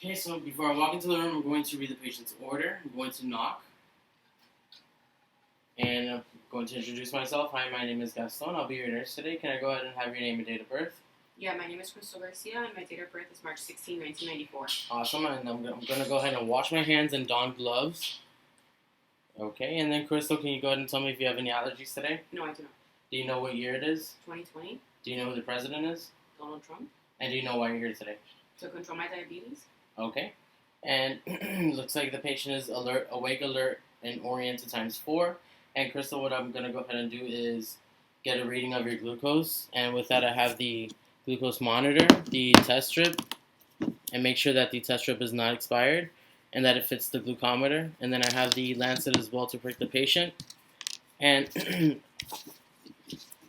Okay, so before I walk into the room, I'm going to read the patient's order. I'm going to knock. And I'm going to introduce myself. Hi, my name is Gaston. I'll be your nurse today. Can I go ahead and have your name and date of birth? Yeah, my name is Crystal Garcia, and my date of birth is March 16, 1994. Awesome. And I'm going to go ahead and wash my hands and don gloves. Okay, and then Crystal, can you go ahead and tell me if you have any allergies today? No, I do not. Do you know what year it is? 2020. Do you know who the president is? Donald Trump. And do you know why you're here today? To control my diabetes. Okay. And looks like the patient is alert, awake, alert, and oriented times 4. And Crystal, what I'm going to go ahead and do is get a reading of your glucose. And with that, I have the glucose monitor, the test strip, and make sure that the test strip is not expired and that it fits the glucometer. And then I have the lancet as well to prick the patient. And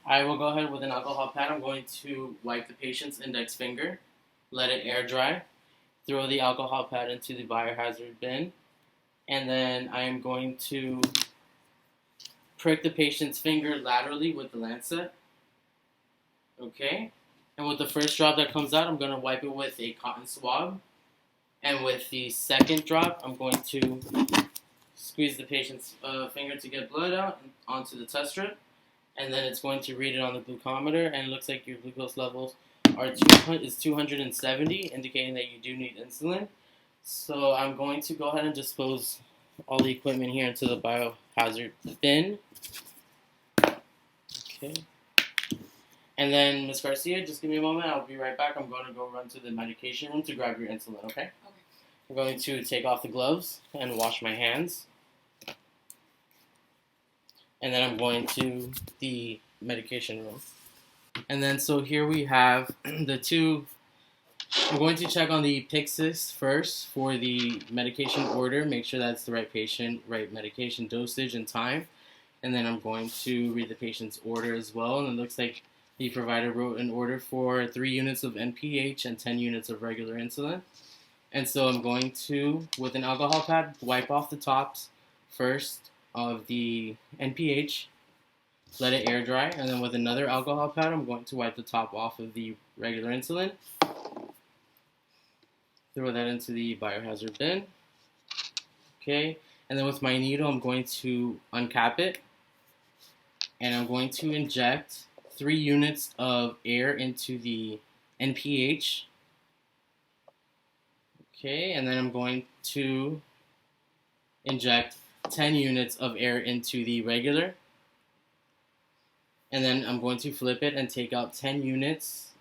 I will go ahead with an alcohol pad. I'm going to wipe the patient's index finger, let it air dry, throw the alcohol pad into the biohazard bin, and then I am going to prick the patient's finger laterally with the lancet. Okay? And with the first drop that comes out, I'm going to wipe it with a cotton swab. And with the second drop, I'm going to squeeze the patient's finger to get blood out onto the test strip. And then it's going to read it on the glucometer, and it looks like your glucose levels is 270, indicating that you do need insulin. So I'm going to go ahead and dispose all the equipment here into the biohazard bin. Okay. And then, Ms. Garcia, just give me a moment. I'll be right back. I'm going to go run to the medication room to grab your insulin, okay? Okay. I'm going to take off the gloves and wash my hands. And then I'm going to the medication room. And then, so here we have the two. I'm going to check on the Pyxis first for the medication order. Make sure that's the right patient, right medication dosage and time. And then I'm going to read the patient's order as well. And it looks like the provider wrote an order for 3 units of NPH and 10 units of regular insulin. And so I'm going to, with an alcohol pad, wipe off the tops first of the NPH, let it air dry, and then with another alcohol pad, I'm going to wipe the top off of the regular insulin. Throw that into the biohazard bin. Okay, and then with my needle, I'm going to uncap it, and I'm going to inject 3 units of air into the NPH. Okay, and then I'm going to inject 10 units of air into the regular. And then I'm going to flip it and take out 10 units,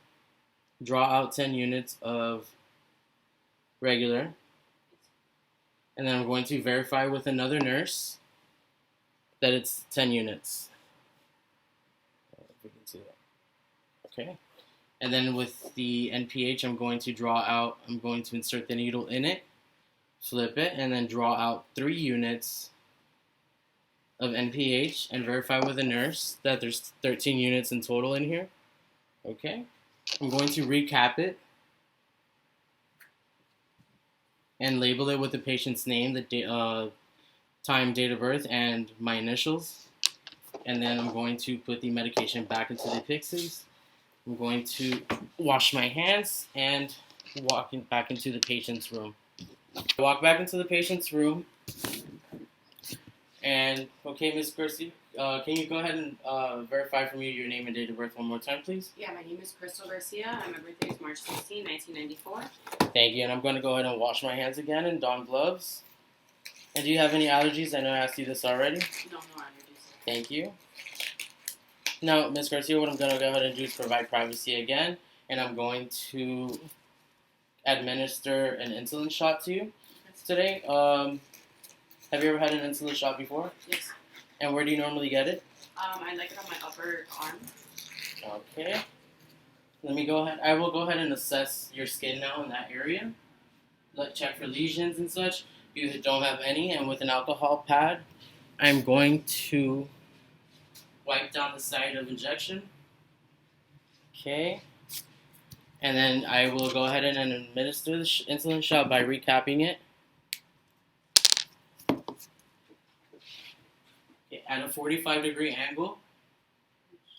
draw out 10 units of regular. And then I'm going to verify with another nurse that it's 10 units. If we can see that. Okay. And then with the NPH, I'm going to insert the needle in it, flip it, and then draw out 3 units of NPH and verify with a nurse that there's 13 units in total in here. Okay. I'm going to recap it and label it with the patient's name, the time, date of birth, and my initials. And then I'm going to put the medication back into the Pyxis. I'm going to wash my hands and walk back into the patient's room. Walk back into the patient's room. And, okay, Ms. Garcia, can you go ahead and verify for me your name and date of birth one more time, please? Yeah, my name is Crystal Garcia, and my birthday is March 16, 1994. Thank you, and I'm going to go ahead and wash my hands again and don gloves. And do you have any allergies? I know I asked you this already. No allergies. Thank you. Now, Ms. Garcia, what I'm going to go ahead and do is provide privacy again, and I'm going to administer an insulin shot to you today. Have you ever had an insulin shot before? Yes. And where do you normally get it? I like it on my upper arm. Okay. Let me go ahead. I will go ahead and assess your skin now in that area. Check for lesions and such. You don't have any. And with an alcohol pad, I'm going to wipe down the site of injection. Okay. And then I will go ahead and administer the insulin shot by recapping it. At a 45-degree angle,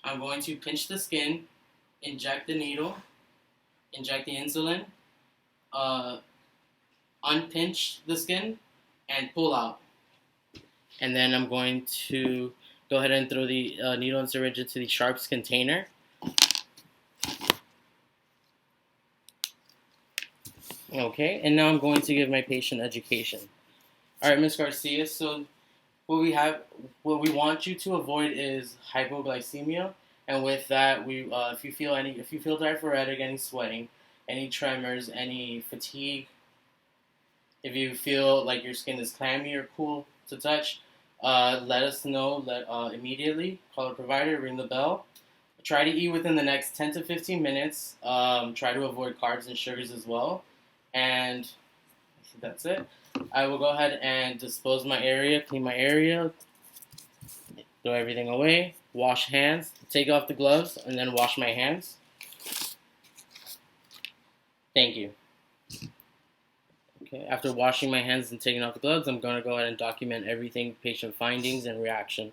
I'm going to pinch the skin, inject the needle, inject the insulin, unpinch the skin and pull out. And then I'm going to go ahead and throw the needle and syringe into the sharps container. Okay, and now I'm going to give my patient education. All right, Ms. Garcia, so what we want you to avoid is hypoglycemia, and with that, if you feel diaphoretic, any sweating, any tremors, any fatigue, if you feel like your skin is clammy or cool to touch, let us know. Immediately call a provider, ring the bell. Try to eat within the next 10 to 15 minutes. Try to avoid carbs and sugars as well, and I think that's it. I will go ahead and dispose my area, clean my area, throw everything away, wash hands, take off the gloves, and then wash my hands. Thank you. Okay, after washing my hands and taking off the gloves, I'm going to go ahead and document everything, patient findings, and reaction.